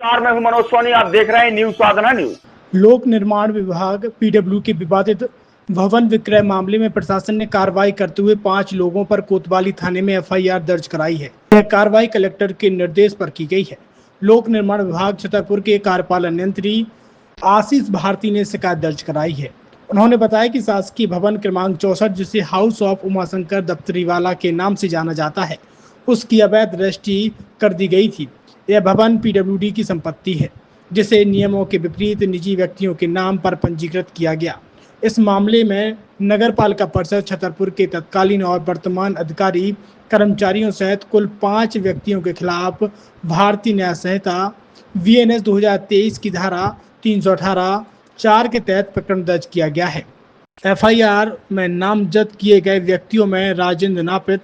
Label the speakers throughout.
Speaker 1: नमस्कार, मैं हूं मनोज सोनी। आप देख रहे हैं न्यूज साधना न्यूज।
Speaker 2: लोक निर्माण विभाग पीडब्ल्यू के विवादित भवन विक्रय मामले में प्रशासन ने कार्रवाई करते हुए 5 लोगों पर कोतवाली थाने में एफआईआर दर्ज कराई है। यह कार्रवाई कलेक्टर के निर्देश पर की गई है। लोक निर्माण विभाग छतरपुर के कार्यपालन यंत्री आशीष भारती ने शिकायत दर्ज कराई है। उन्होंने बताया कि शासकीय भवन क्रमांक 64, जिसे हाउस ऑफ उमाशंकर दफ्तरीवाला के नाम से जाना जाता है, उसकी अवैध रजिस्ट्री कर दी गई थी। यह भवन पीडब्ल्यूडी की संपत्ति है, जिसे नियमों के विपरीत निजी व्यक्तियों के नाम पर पंजीकृत किया गया। इस मामले में नगर पालिका परिषद छतरपुर के तत्कालीन और वर्तमान अधिकारी कर्मचारियों सहित कुल 5 व्यक्तियों के खिलाफ भारतीय न्याय संहिता VNS 2023 की धारा 318(4) के तहत प्रकरण दर्ज किया गया है। एफआईआर में नामजद किए गए व्यक्तियों में राजेंद्र नापित,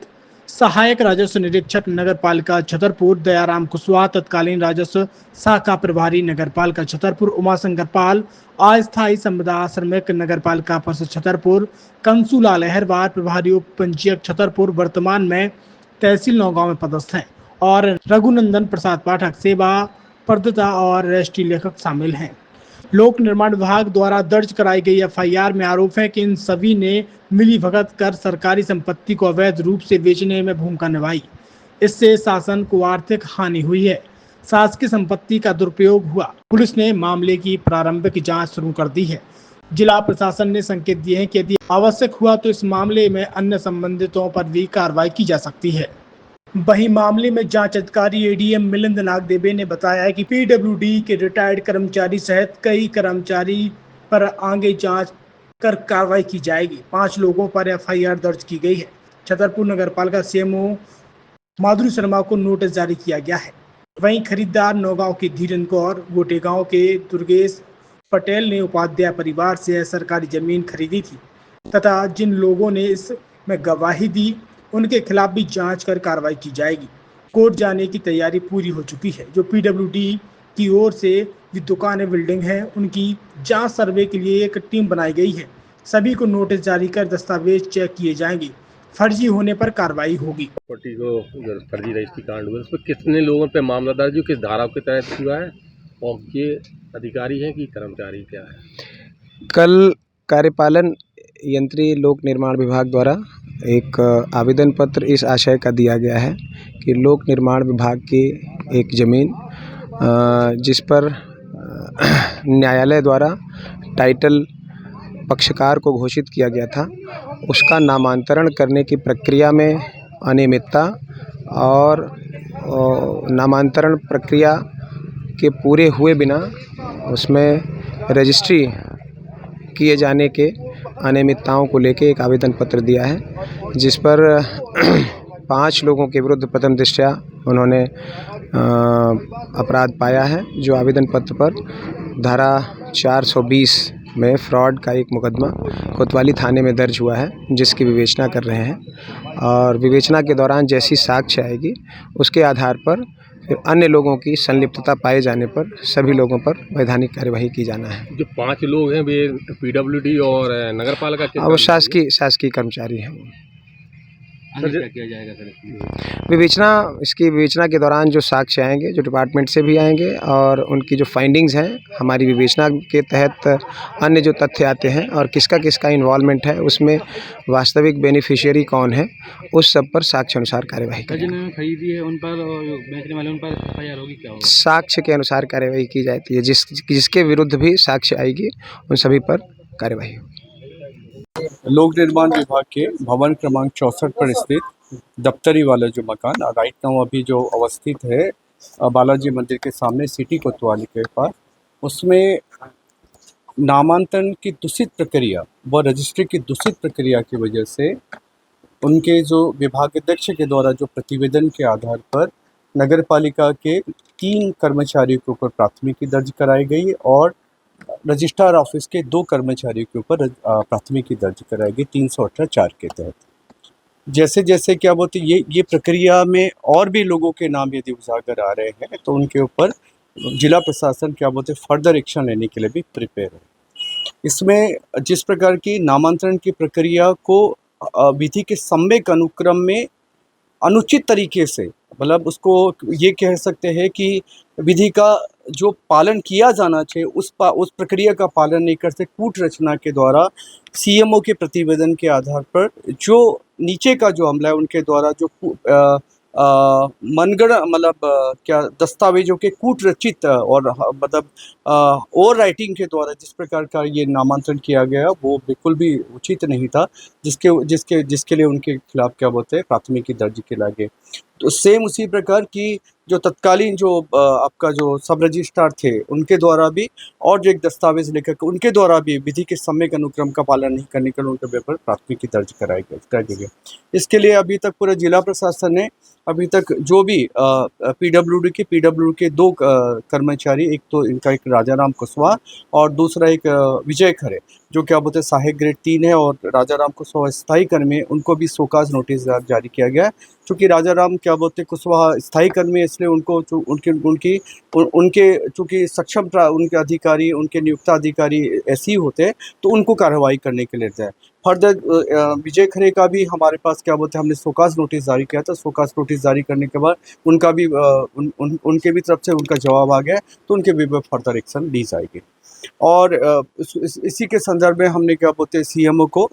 Speaker 2: सहायक राजस्व निरीक्षक नगर पालिका छतरपुर, दयाराम कुशवाहा, तत्कालीन राजस्व शाखा प्रभारी नगर पालिका छतरपुर, उमाशंकर पाल, अस्थायी संविदा श्रमिक नगर पालिका परिषद छतरपुर, कंसुलाल अहरवार, प्रभारी उप पंजीयक छतरपुर, वर्तमान में तहसील नौगांव में पदस्थ हैं, और रघुनंदन प्रसाद पाठक सेवा प्रदाता और रजिस्ट्री लेखक शामिल हैं। लोक निर्माण विभाग द्वारा दर्ज कराई गई एफआईआर में आरोप है कि इन सभी ने मिलीभगत कर सरकारी संपत्ति को अवैध रूप से बेचने में भूमिका निभाई। इससे शासन को आर्थिक हानि हुई है। शासकीय संपत्ति का दुरुपयोग हुआ। पुलिस ने मामले की प्रारंभिक जांच शुरू कर दी है। जिला प्रशासन ने संकेत दिए हैं कि यदि आवश्यक हुआ तो इस मामले में अन्य संबंधितों पर भी कार्रवाई की जा सकती है। वहीं मामले में जांच अधिकारी एडीएम मिलिंद नागदेवे ने बताया है कि पीडब्ल्यूडी के रिटायर्ड कर्मचारी सहित कई कर्मचारी पर आगे जांच कर कार्रवाई की जाएगी। 5 लोगों पर एफआईआर दर्ज की गई है। छतरपुर नगर पालिका सीएमओ माधुरी शर्मा को नोटिस जारी किया गया है। वहीं खरीदार नौगांव के धीरेन्द्र कौर, गोटेगांव के दुर्गेश पटेल ने उपाध्याय परिवार से सरकारी जमीन खरीदी थी तथा जिन लोगों ने इसमें गवाही दी उनके खिलाफ भी जांच कर कार्रवाई की जाएगी। कोर्ट जाने की तैयारी पूरी हो चुकी है। जो पीडब्ल्यूडी की ओर से जो दुकानें, बिल्डिंग है, उनकी जांच सर्वे के लिए एक टीम बनाई गई है। सभी को नोटिस जारी कर दस्तावेज चेक किए जाएंगे। फर्जी होने पर कार्रवाई होगी।
Speaker 3: प्रॉपर्टी को जो फर्जी रजिस्ट्री कांड हुआ उसमें कितने लोगों पे मामला दर्ज हुआ, किस धारा के तहत हुआ है और ये अधिकारी हैं कि कर्मचारी क्या है?
Speaker 4: कल कार्यपालन यंत्री लोक निर्माण विभाग द्वारा एक आवेदन पत्र इस आशय का दिया गया है कि लोक निर्माण विभाग की एक ज़मीन जिस पर न्यायालय द्वारा टाइटल पक्षकार को घोषित किया गया था, उसका नामांतरण करने की प्रक्रिया में अनियमितता और नामांतरण प्रक्रिया के पूरे हुए बिना उसमें रजिस्ट्री किए जाने के अनियमितताओं को लेकर एक आवेदन पत्र दिया है, जिस पर 5 लोगों के विरुद्ध प्रथम दृष्टया उन्होंने अपराध पाया है। जो आवेदन पत्र पर धारा 420 में फ्रॉड का एक मुकदमा कोतवाली थाने में दर्ज हुआ है, जिसकी विवेचना कर रहे हैं और विवेचना के दौरान जैसी साक्ष्य आएगी उसके आधार पर फिर अन्य लोगों की संलिप्तता पाए जाने पर सभी लोगों पर वैधानिक कार्यवाही की जाना है।
Speaker 3: जो 5 लोग हैं वे पीडब्ल्यूडी और नगर पालिका के
Speaker 4: वो शासकीय कर्मचारी हैं।
Speaker 3: क्या किया जाएगा सर?
Speaker 4: इसकी विवेचना के दौरान जो साक्ष्य आएंगे, जो डिपार्टमेंट से भी आएंगे और उनकी जो फाइंडिंग्स हैं, हमारी विवेचना के तहत अन्य जो तथ्य आते हैं और किसका इन्वॉल्वमेंट है, उसमें वास्तविक बेनिफिशियरी कौन है, उस सब पर साक्ष्य अनुसार कार्यवाही करेंगे।
Speaker 3: खरीदी है उन पर और बेचने वाले उन पर एफआईआर होगी क्या होगा?
Speaker 4: साक्ष्य के अनुसार कार्यवाही की जाती है। जिसके विरुद्ध भी साक्ष्य आएगी उन सभी पर कार्यवाही होगी।
Speaker 5: लोक निर्माण विभाग के भवन क्रमांक 64 पर स्थित दफ्तरी वाला जो मकान राइट नाउ अभी जो अवस्थित है बालाजी मंदिर के सामने सिटी कोतवाली के पास, उसमें नामांतरण की दूषित प्रक्रिया व रजिस्ट्री की दूषित प्रक्रिया की वजह से उनके जो विभागाध्यक्ष के द्वारा जो प्रतिवेदन के आधार पर नगर पालिका के 3 कर्मचारियों के ऊपर प्राथमिकी दर्ज कराई गई और रजिस्ट्रार ऑफिस के 2 कर्मचारियों के ऊपर प्राथमिकी दर्ज कराई गई 318(4) के तहत। जैसे जैसे क्या बोलते ये प्रक्रिया में और भी लोगों के नाम यदि उजागर आ रहे हैं तो उनके ऊपर जिला प्रशासन क्या बोलते फर्दर एक्शन लेने के लिए भी प्रिपेयर है। इसमें जिस प्रकार की नामांतरण की प्रक्रिया को विधि के सम्यक अनुक्रम में अनुचित तरीके से, मतलब उसको ये कह सकते हैं कि विधि का जो पालन किया जाना चाहिए उस प्रक्रिया का पालन नहीं करते। कूट रचना के द्वारा सीएमओ के प्रतिवेदन के आधार पर जो नीचे का जो अमला है उनके द्वारा जो मनगढ़ मतलब क्या दस्तावेजों के कूट रचित और मतलब ओवर राइटिंग के द्वारा जिस प्रकार का ये नामांतरण किया गया वो बिल्कुल भी उचित नहीं था, जिसके लिए उनके खिलाफ क्या बोलते हैं प्राथमिकी दर्ज किया गया। तो सेम उसी प्रकार की जो तत्कालीन जो आपका जो सब रजिस्ट्रार थे उनके द्वारा भी और जो एक दस्तावेज लेकर उनके द्वारा भी विधि के सम्यक अनुक्रम का पालन नहीं करने के उनके ऊपर प्राथमिकी दर्ज कर दी गई। इसके लिए अभी तक पूरा जिला प्रशासन ने अभी तक जो भी पीडब्ल्यूडी के 2 कर्मचारी, एक तो इनका एक राजाराम कुशवाहा और दूसरा एक विजय खरे जो क्या बोलते हैं सहायक ग्रेड 3 है, और राजाराम कुशवाहा स्थायी कर्मी उनको भी शोकाज नोटिस जारी किया गया है। चूँकि राजाराम क्या बोलते कुशवाहा स्थायी कर्मी इसलिए उनको उनके चूँकि सक्षम उनके अधिकारी उनके नियुक्त अधिकारी ऐसे ही होते हैं तो उनको कार्रवाई करने के लिए है। फर्दर विजय खरे का भी हमारे पास क्या बोलते हैं हमने शोकाज नोटिस जारी किया था। शोकाज नोटिस जारी करने के बाद उनका भी उनके भी तरफ से उनका जवाब आ गया तो उनके भी फर्दर एक्शन ली जाएगी। और इसी के संदर्भ में हमने क्या बोलते हैं सीएमओ को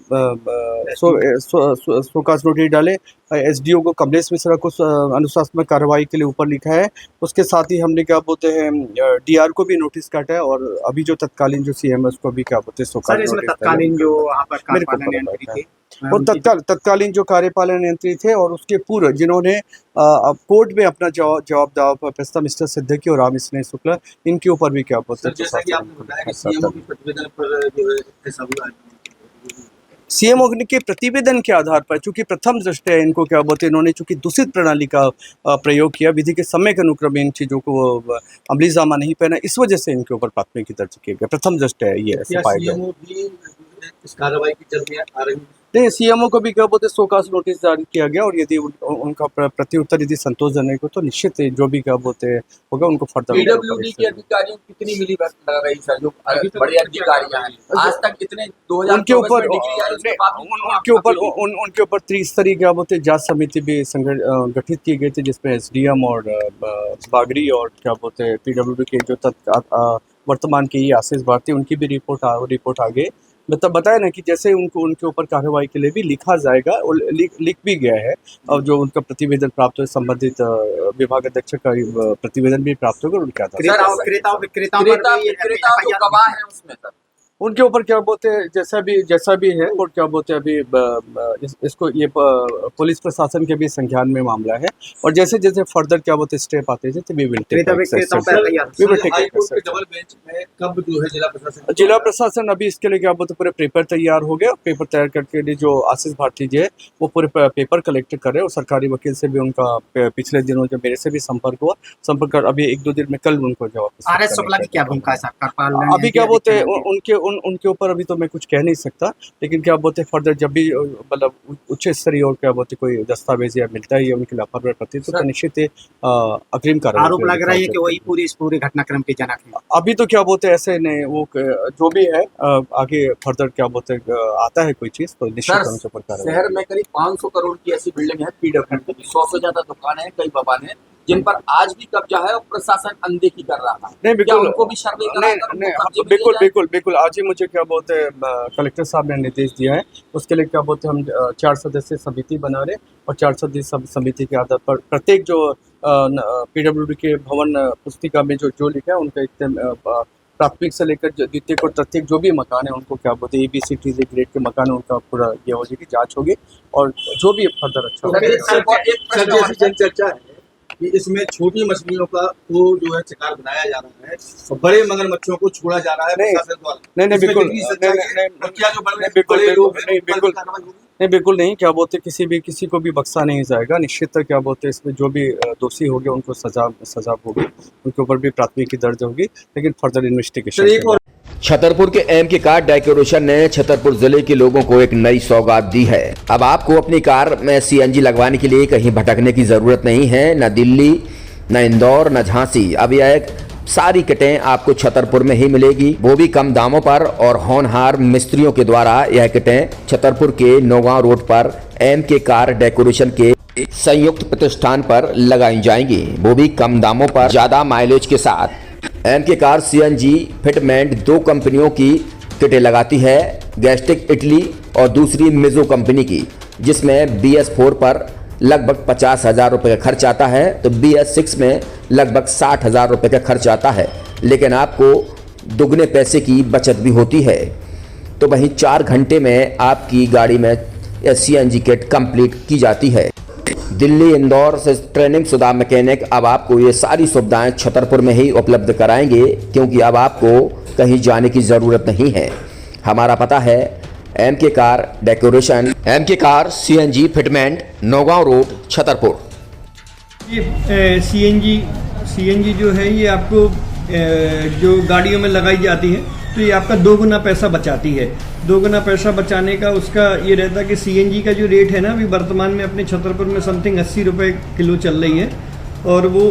Speaker 5: शोकाज नोटिस डाले, एसडीओ को कमलेश मिश्रा को अनुशासनात्मक कार्रवाई के लिए ऊपर लिखा है। उसके साथ ही हमने क्या बोलते हैं डीआर को भी नोटिस काटा है, और अभी जो तत्कालीन जो सीएम है उसको भी क्या बोलते हैं शोकाज नोटिस
Speaker 6: तत्कालीन जो वहाँ पर कार्यपालन यंत्री थे
Speaker 5: और तत्कालीन जो कार्यपालन यंत्री थे और उसके पूर्व जिन्होंने कोर्ट में अपना जवाब दावा प्रोफेसर मिस्टर सिद्दीकी और राम स्नेह शुक्ला इनके ऊपर भी क्या बोलते हैं सीएमओ के प्रतिवेदन के आधार पर चूंकि प्रथम दृष्टया इनको क्या बोलते हैं इन्होंने चूंकि दूषित प्रणाली का प्रयोग किया, विधि के सम्यक अनुक्रम इन चीज़ों को अमली जामा नहीं पहना, इस वजह से इनके ऊपर प्राथमिकी दर्ज किया गया। प्रथम दृष्टया ये ऐसे पाया गया।
Speaker 3: इस कार्रवाई की चलते आ रही
Speaker 5: नहीं, सीएमओ को भी क्या बोलते शोकाज नोटिस जारी किया गया, और यदि उनका प्रत्युत्तर यदि संतोषजनक हो तो निश्चित जो भी क्या बोलते होगा उनको फर्दर।
Speaker 6: पीडब्ल्यूडी के अधिकारियों की कितनी मिली भगत लग रही है जो बड़े अधिकारी हैं आज तक कितने 2024
Speaker 5: उनके ऊपर त्रिस्तरीय क्या बोलते जांच समिति भी गठित की गई थी जिसमें एसडीएम और बागरी और क्या बोलते पीडब्ल्यूडी के जो वर्तमान के ये आशीष भारती उनकी भी रिपोर्ट आ गई। मतलब बताया ना कि जैसे उनके ऊपर कार्रवाई के लिए भी लिखा जाएगा और लिख भी गया है, और जो उनका प्रतिवेदन प्राप्त हो संबंधित विभाग अध्यक्ष का प्रतिवेदन भी प्राप्त होगा उनके आधार उनके ऊपर क्या बोलते हैं जैसा भी है और क्या बोलते हैं अभी इसको ये पुलिस प्रशासन के भी संज्ञान में मामला है, और जैसे जैसे फर्दर क्या बोलते स्टेप आते हैं वी विल टेक
Speaker 3: कब जो है
Speaker 5: जिला प्रशासन अभी इसके लिए क्या बोलते पूरे पेपर तैयार हो गया। पेपर तैयार करके लिए जो आशीष भारती जी है वो पूरे पेपर कलेक्ट कर रहे हैं, और सरकारी वकील से भी उनका पिछले दिनों जो मेरे से भी संपर्क कर अभी 1-2 दिन में कल उनको जवाब। अभी क्या बोलते हैं उनके ऊपर अभी तो मैं कुछ कह नहीं सकता, लेकिन क्या बोलते फर्दर जब भी मतलब उच्च स्तरीय और क्या बोलते कोई दस्तावेज या मिलता है या उनके लापरवाही प्रति तो निश्चित अग्रिम कार्रवाई
Speaker 6: आरोप लग रहा है कि वही पूरे घटनाक्रम के जनक है।
Speaker 5: अभी तो क्या बोलते ऐसे नहीं, वो जो भी है आगे फर्दर क्या बोलते आता है कोई चीज तो निश्चित उनके ऊपर कार्रवाई।
Speaker 6: शहर में करीब 500 करोड़ की ऐसी बिल्डिंग है पीडब्ल्यूडी की, 100 से ज्यादा दुकान है, कई भवन है जिन पर आज भी कब्जा है और प्रशासन अनदेखी कर रहा था।
Speaker 5: नहीं बिल्कुल
Speaker 6: उनको भी
Speaker 5: बिल्कुल आज ही मुझे क्या बोलते हैं कलेक्टर साहब ने निर्देश दिया है, उसके लिए क्या बोलते हैं हम 4 सदस्यीय समिति बना रहे, और 4 सदस्यीय समिति के आधार पर प्रत्येक जो पीडब्ल्यूडी के भवन पुस्तिका में जो लिखा है उनका एक प्राथमिक से लेकर द्वितीय को प्रत्येक जो भी मकान है उनको क्या बोलते हैं ABCD ग्रेड के मकान है उनका पूरा ये हो जाएगी, जाँच होगी और जो भी फर्दर अच्छा
Speaker 3: चर्चा है कि इसमें छोटी मछलियों का को जो है शिकार बनाया जा रहा है और बड़े मगरमच्छों को छोड़ा जा रहा है प्रशासन द्वारा।
Speaker 5: नहीं बिल्कुल नहीं क्या बोलते किसी को भी बख्शा नहीं जाएगा। निश्चित क्या बोलते इसमें जो भी दोषी हो गए उनको सजा होगी, उनके ऊपर भी प्राथमिकी दर्ज होगी, लेकिन फर्दर इन्वेस्टिगेशन।
Speaker 7: छतरपुर के एमके कार डेकोरेशन ने छतरपुर जिले के लोगों को एक नई सौगात दी है। अब आपको अपनी कार में CNG लगवाने के लिए कहीं भटकने की जरूरत नहीं है, न दिल्ली, न इंदौर, न झांसी। अब यह सारी किटें आपको छतरपुर में ही मिलेगी, वो भी कम दामों पर, और होनहार मिस्त्रियों के द्वारा यह किटें छतरपुर के नौगांव रोड पर एमके कार डेकोरेशन के संयुक्त प्रतिष्ठान पर लगाई जाएंगी, वो भी कम दामों पर, ज्यादा माइलेज के साथ। एमके कार सीएनजी फिटमेंट 2 कंपनियों की किटें लगाती है, गैस्ट्रिक इटली और दूसरी मिजो कंपनी की, जिसमें BS4 पर लगभग 50,000 रुपये का खर्च आता है तो BS6 में लगभग 60,000 रुपये का खर्च आता है, लेकिन आपको दुगने पैसे की बचत भी होती है। तो वहीं 4 घंटे में आपकी गाड़ी में CNG किट कंप्लीट की जाती है। दिल्ली इंदौर से ट्रेनिंग शुदा मैकेनिक अब आपको ये सारी सुविधाएं छतरपुर में ही उपलब्ध कराएंगे, क्योंकि अब आपको कहीं जाने की ज़रूरत नहीं है। हमारा पता है MK car decoration, MK car CNG fitment, Naugaon road, Chhatarpur.
Speaker 8: ये सीएनजी जो है ये आपको जो गाड़ियों में लगाई जाती है तो ये आपका 2 गुना पैसा बचाती है। 2 गुना पैसा बचाने का उसका ये रहता है कि सीएनजी का जो रेट है ना अभी वर्तमान में अपने छतरपुर में समथिंग 80 रुपये किलो चल रही है और वो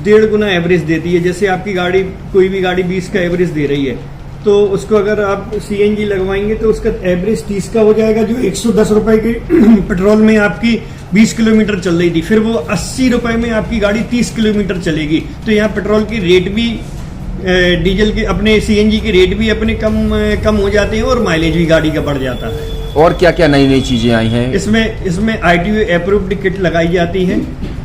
Speaker 8: 1.5 गुना एवरेज देती है। जैसे आपकी गाड़ी कोई भी गाड़ी 20 का एवरेज दे रही है तो उसको अगर आप सीएनजी लगवाएंगे तो उसका एवरेज 30 का हो जाएगा, जो 110 रुपए के पेट्रोल में आपकी 20 किलोमीटर चल रही थी, फिर वो 80 रुपए में आपकी गाड़ी 30 किलोमीटर चलेगी। तो यहाँ पेट्रोल की रेट भी डीजल के अपने सीएनजी के रेट भी अपने कम हो जाते हैं और माइलेज भी गाड़ी का बढ़ जाता है।
Speaker 7: और क्या क्या नई नई चीज़ें आई हैं?
Speaker 8: इसमें ITO अप्रूव्ड किट लगाई जाती है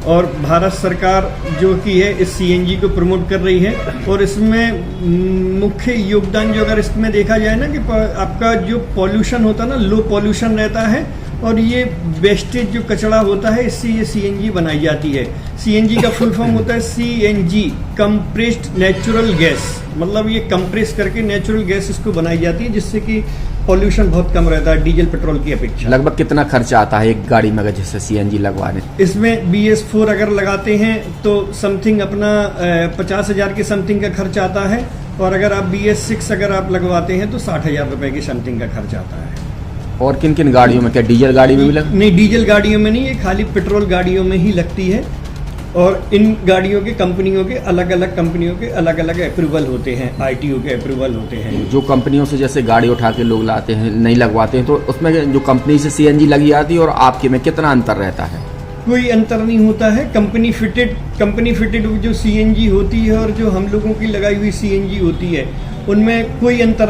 Speaker 8: और भारत सरकार जो की है इस सीएनजी को प्रमोट कर रही है। और इसमें मुख्य योगदान जो अगर इसमें देखा जाए ना कि आपका जो पॉल्यूशन होता है ना, लो पॉल्यूशन रहता है और ये वेस्टेज जो कचरा होता है इससे ये सीएनजी बनाई जाती है। सीएनजी का फुल फॉर्म होता है CNG, कंप्रेस्ड नेचुरल गैस, मतलब ये कंप्रेस करके नेचुरल गैस इसको बनाई जाती है जिससे कि पॉल्यूशन बहुत कम रहता है डीजल पेट्रोल की अपेक्षा।
Speaker 7: लगभग कितना खर्चा आता है एक गाड़ी में अगर जैसे CNG लगवाने?
Speaker 8: इसमें BS4 अगर लगाते हैं तो समथिंग अपना 50,000 के समथिंग का खर्च आता है और अगर आप BS6 अगर आप लगवाते हैं तो 60,000 रुपए की समथिंग का खर्च आता है।
Speaker 7: और किन किन गाड़ियों में, क्या डीजल गाड़ी में भी
Speaker 8: नहीं, डीजल गाड़ियों में नहीं, ये खाली पेट्रोल गाड़ियों में ही लगती है। और इन गाड़ियों के कंपनियों के अलग अलग कंपनियों के अलग अलग अप्रूवल होते हैं, ITO के अप्रूवल होते हैं।
Speaker 7: जो कंपनियों से जैसे गाड़ी उठा के लोग लाते हैं नहीं लगवाते हैं, तो उसमें जो कंपनी से CNG लगी आती है और आपके में कितना अंतर रहता है?
Speaker 8: कोई अंतर नहीं होता है। कंपनी फिटेड जो CNG होती है और जो हम लोगों की लगाई हुई CNG होती है उनमें कोई अंतर